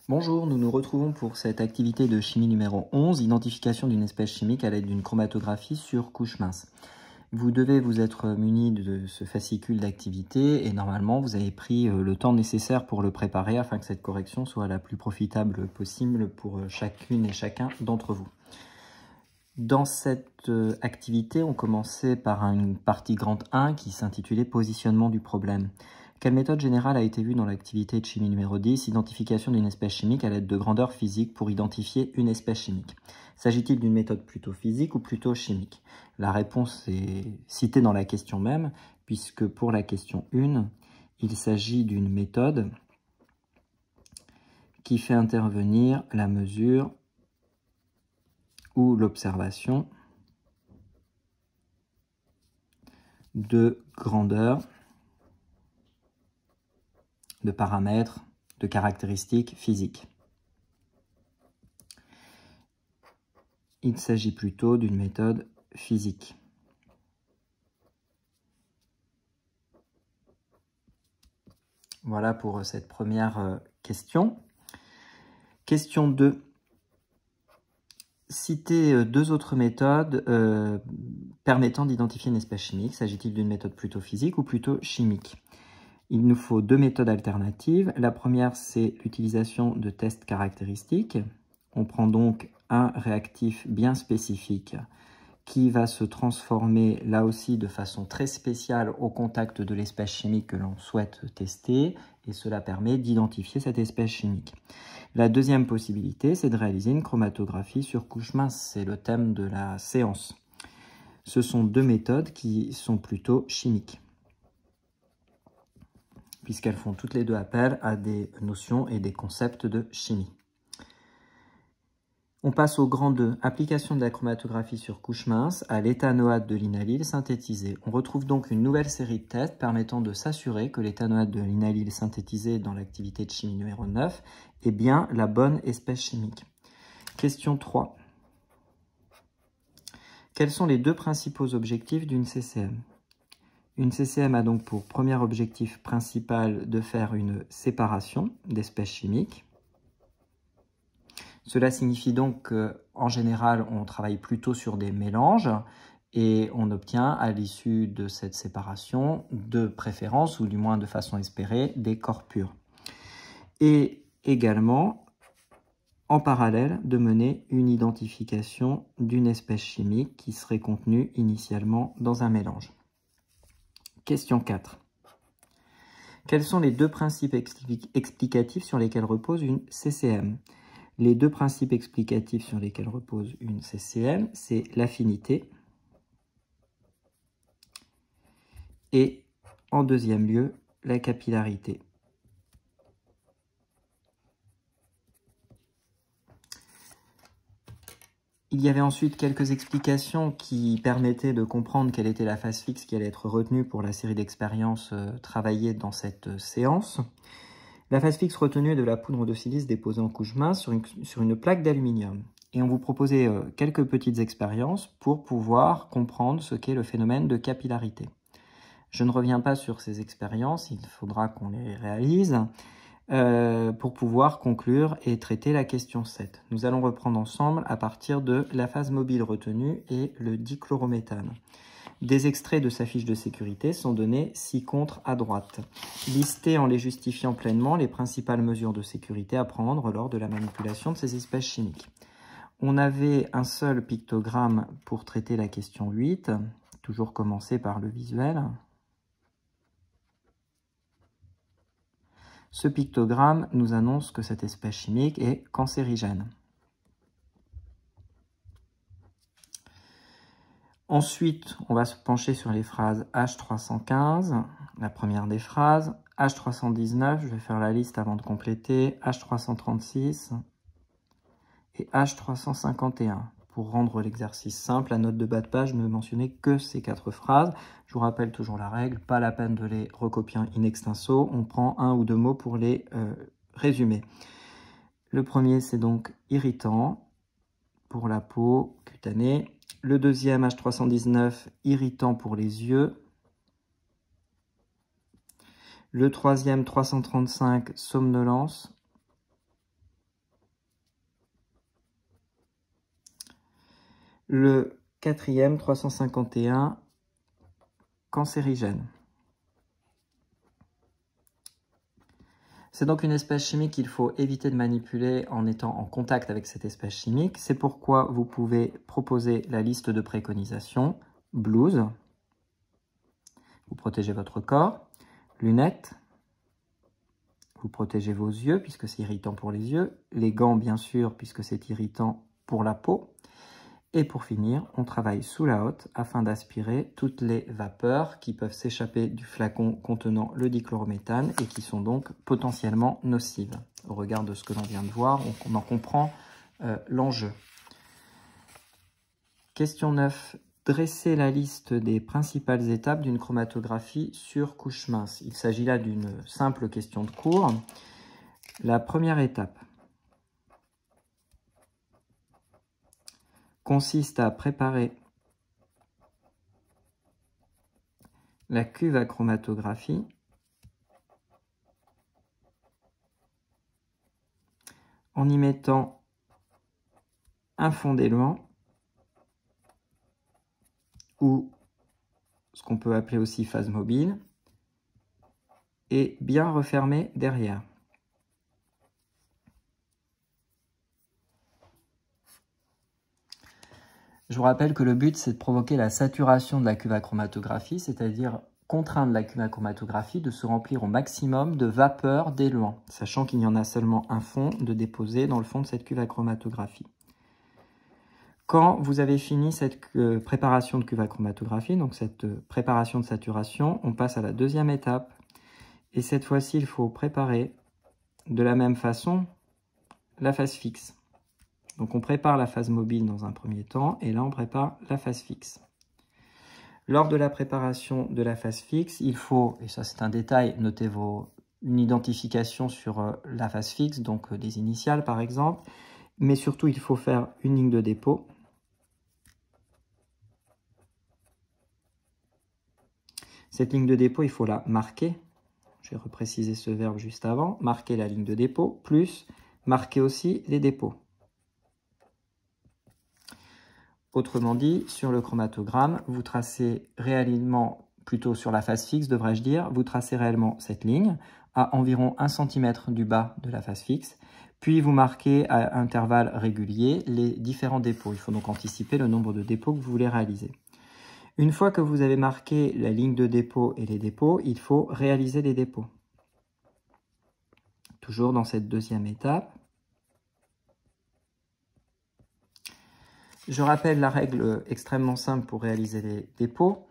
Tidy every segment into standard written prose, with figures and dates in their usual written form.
Bonjour, nous nous retrouvons pour cette activité de chimie numéro 11, identification d'une espèce chimique à l'aide d'une chromatographie sur couche mince. Vous devez vous être muni de ce fascicule d'activité et normalement vous avez pris le temps nécessaire pour le préparer afin que cette correction soit la plus profitable possible pour chacune et chacun d'entre vous. Dans cette activité, on commençait par une partie grande 1 qui s'intitulait « Positionnement du problème ». Quelle méthode générale a été vue dans l'activité de chimie numéro 10, identification d'une espèce chimique à l'aide de grandeurs physiques pour identifier une espèce chimique? S'agit-il d'une méthode plutôt physique ou plutôt chimique? La réponse est citée dans la question même, puisque pour la question 1, il s'agit d'une méthode qui fait intervenir la mesure ou l'observation de grandeur, de paramètres, de caractéristiques physiques. Il s'agit plutôt d'une méthode physique. Voilà pour cette première question. Question 2. Citez deux autres méthodes permettant d'identifier une espèce chimique. S'agit-il d'une méthode plutôt physique ou plutôt chimique? Il nous faut deux méthodes alternatives. La première, c'est l'utilisation de tests caractéristiques. On prend donc un réactif bien spécifique qui va se transformer là aussi de façon très spéciale au contact de l'espèce chimique que l'on souhaite tester, et cela permet d'identifier cette espèce chimique. La deuxième possibilité, c'est de réaliser une chromatographie sur couche mince, c'est le thème de la séance. Ce sont deux méthodes qui sont plutôt chimiques, puisqu'elles font toutes les deux appel à des notions et des concepts de chimie. On passe au grand 2, application de la chromatographie sur couche mince à l'éthanoate de linalyle synthétisé. On retrouve donc une nouvelle série de tests permettant de s'assurer que l'éthanoate de linalyle synthétisé dans l'activité de chimie numéro 9 est bien la bonne espèce chimique. Question 3. Quels sont les deux principaux objectifs d'une CCM? Une CCM a donc pour premier objectif principal de faire une séparation d'espèces chimiques. Cela signifie donc qu'en général, on travaille plutôt sur des mélanges et on obtient à l'issue de cette séparation, de préférence ou du moins de façon espérée, des corps purs. Et également, en parallèle, de mener une identification d'une espèce chimique qui serait contenue initialement dans un mélange. Question 4. Quels sont les deux principes explicatifs sur lesquels repose une CCM? Les deux principes explicatifs sur lesquels repose une CCM, c'est l'affinité et, en deuxième lieu, la capillarité. Il y avait ensuite quelques explications qui permettaient de comprendre quelle était la phase fixe qui allait être retenue pour la série d'expériences travaillées dans cette séance. La phase fixe retenue est de la poudre de silice déposée en couche mince sur une plaque d'aluminium. Et on vous proposait quelques petites expériences pour pouvoir comprendre ce qu'est le phénomène de capillarité. Je ne reviens pas sur ces expériences, il faudra qu'on les réalise pour pouvoir conclure et traiter la question 7. Nous allons reprendre ensemble à partir de la phase mobile retenue et le dichlorométhane. Des extraits de sa fiche de sécurité sont donnés ci-contre à droite. Listez en les justifiant pleinement les principales mesures de sécurité à prendre lors de la manipulation de ces espèces chimiques. On avait un seul pictogramme pour traiter la question 8, toujours commencer par le visuel. Ce pictogramme nous annonce que cette espèce chimique est cancérigène. Ensuite, on va se pencher sur les phrases H315, la première des phrases, H319, je vais faire la liste avant de compléter, H336 et H351. Pour rendre l'exercice simple, la note de bas de page ne mentionnait que ces 4 phrases. Je vous rappelle toujours la règle, pas la peine de les recopier in extenso, on prend un ou deux mots pour les résumer. Le premier, c'est donc irritant pour la peau cutanée. Le deuxième, H319, irritant pour les yeux. Le troisième, 335, somnolence. Le quatrième, 351, cancérigène. C'est donc une espèce chimique qu'il faut éviter de manipuler en étant en contact avec cette espèce chimique. C'est pourquoi vous pouvez proposer la liste de préconisations. Blouse, vous protégez votre corps. Lunettes, vous protégez vos yeux puisque c'est irritant pour les yeux. Les gants, bien sûr, puisque c'est irritant pour la peau. Et pour finir, on travaille sous la hotte afin d'aspirer toutes les vapeurs qui peuvent s'échapper du flacon contenant le dichlorométhane et qui sont donc potentiellement nocives. Au regard de ce que l'on vient de voir, on en comprend l'enjeu. Question 9. Dressez la liste des principales étapes d'une chromatographie sur couche mince. Il s'agit là d'une simple question de cours. La première étape consiste à préparer la cuve à chromatographie en y mettant un fond d'élément ou ce qu'on peut appeler aussi phase mobile et bien refermer derrière. Je vous rappelle que le but, c'est de provoquer la saturation de la cuve à chromatographie, c'est-à-dire contraindre la cuve à chromatographie de se remplir au maximum de vapeur d'éluant, sachant qu'il y en a seulement un fond de déposer dans le fond de cette cuve à chromatographie. Quand vous avez fini cette préparation de cuve à chromatographie, donc cette préparation de saturation, on passe à la deuxième étape. Et cette fois-ci, il faut préparer de la même façon la phase fixe. Donc on prépare la phase mobile dans un premier temps, et là on prépare la phase fixe. Lors de la préparation de la phase fixe, il faut, et ça c'est un détail, notez une identification sur la phase fixe, donc des initiales par exemple, mais surtout il faut faire une ligne de dépôt. Cette ligne de dépôt, il faut la marquer. Je vais repréciser ce verbe juste avant. Marquer la ligne de dépôt, plus marquer aussi les dépôts. Autrement dit, sur le chromatogramme, vous tracez réellement, plutôt sur la phase fixe, devrais-je dire, vous tracez réellement cette ligne à environ 1 cm du bas de la phase fixe, puis vous marquez à intervalles réguliers les différents dépôts. Il faut donc anticiper le nombre de dépôts que vous voulez réaliser. Une fois que vous avez marqué la ligne de dépôt et les dépôts, il faut réaliser les dépôts. Toujours dans cette deuxième étape. Je rappelle la règle extrêmement simple pour réaliser les dépôts.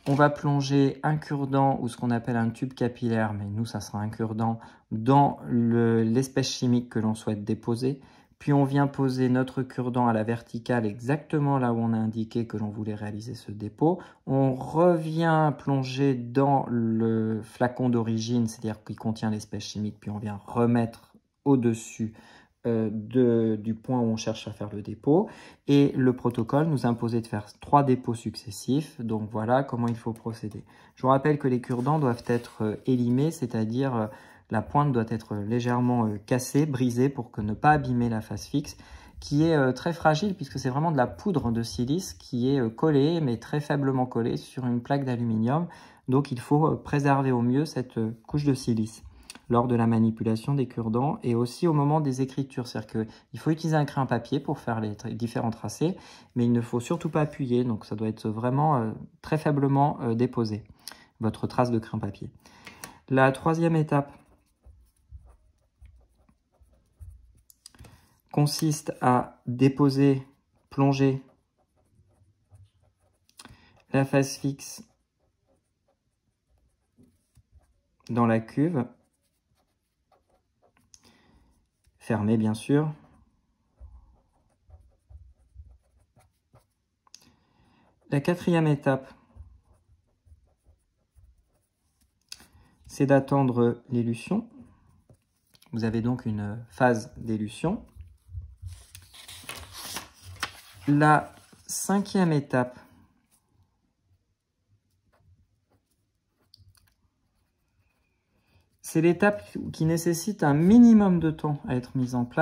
On va plonger un cure-dent ou ce qu'on appelle un tube capillaire, mais nous ça sera un cure-dent, dans l'espèce chimique que l'on souhaite déposer. Puis on vient poser notre cure-dent à la verticale exactement là où on a indiqué que l'on voulait réaliser ce dépôt. On revient plonger dans le flacon d'origine, c'est-à-dire qui contient l'espèce chimique, puis on vient remettre au-dessus du point où on cherche à faire le dépôt. Et le protocole nous imposait de faire 3 dépôts successifs. Donc voilà comment il faut procéder. Je vous rappelle que les cure-dents doivent être élimés, c'est-à-dire la pointe doit être légèrement cassée, brisée pour ne pas abîmer la phase fixe, qui est très fragile puisque c'est vraiment de la poudre de silice qui est collée, mais très faiblement collée sur une plaque d'aluminium. Donc il faut préserver au mieux cette couche de silice lors de la manipulation des cure-dents et aussi au moment des écritures. C'est-à-dire qu'il faut utiliser un crayon papier pour faire les différents tracés, mais il ne faut surtout pas appuyer, donc ça doit être vraiment très faiblement déposé, votre trace de crayon papier. La troisième étape consiste à déposer, plonger la phase fixe dans la cuve, fermée bien sûr. La quatrième étape, c'est d'attendre l'élution. Vous avez donc une phase d'élution. La cinquième étape, c'est l'étape qui nécessite un minimum de temps à être mise en place.